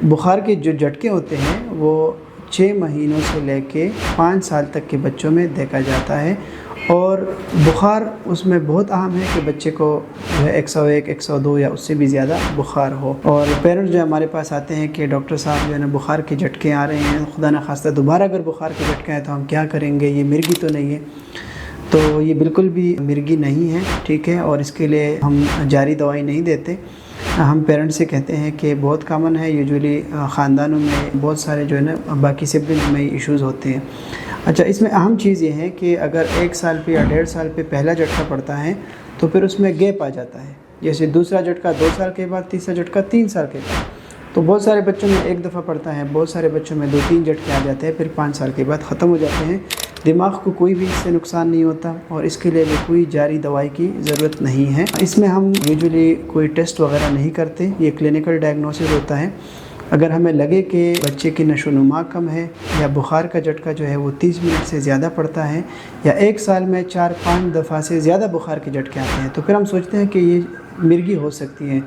बुखार के जो झटके होते हैं वो 6 महीनों से लेके 5 साल तक के बच्चों में देखा जाता है, और बुखार उसमें बहुत अहम है कि बच्चे को जो है 101, 102 या उससे भी ज़्यादा बुखार हो। और पेरेंट्स जो हमारे पास आते हैं कि डॉक्टर साहब जो है ना बुखार के झटके आ रहे हैं, खुदा न खास्ता दोबारा अगर बुखार के झटके आए तो हम क्या करेंगे, ये मिर्गी तो नहीं है। तो ये बिल्कुल भी मिर्गी नहीं है, ठीक है, और इसके लिए हम जारी दवाई नहीं देते। हम पेरेंट्स से कहते हैं कि बहुत कॉमन है, यूजुअली ख़ानदानों में बहुत सारे जो है ना बाकी सिबलिंग्स में इश्यूज़ होते हैं। अच्छा, इसमें अहम चीज़ ये है कि अगर 1 साल पे या 1.5 साल पे पहला झटका पड़ता है तो फिर उसमें गैप आ जाता है, जैसे दूसरा झटका 2 साल के बाद, तीसरा झटका 3 साल के बाद। तो बहुत सारे बच्चों में एक दफ़ा पड़ता है, बहुत सारे बच्चों में 2-3 झटके आ जाते हैं, फिर 5 साल के बाद ख़त्म हो जाते हैं। दिमाग को कोई भी इससे नुकसान नहीं होता और इसके लिए भी कोई जारी दवाई की ज़रूरत नहीं है। इसमें हम यूजुअली कोई टेस्ट वगैरह नहीं करते, ये क्लिनिकल डायग्नोसिस होता है। अगर हमें लगे कि बच्चे की नशोनुमा कम है या बुखार का झटका जो है वो 30 मिनट से ज़्यादा पड़ता है या 1 साल में 4-5 दफ़ा से ज़्यादा बुखार के झटके आते हैं, तो फिर हम सोचते हैं कि ये मिर्गी हो सकती है।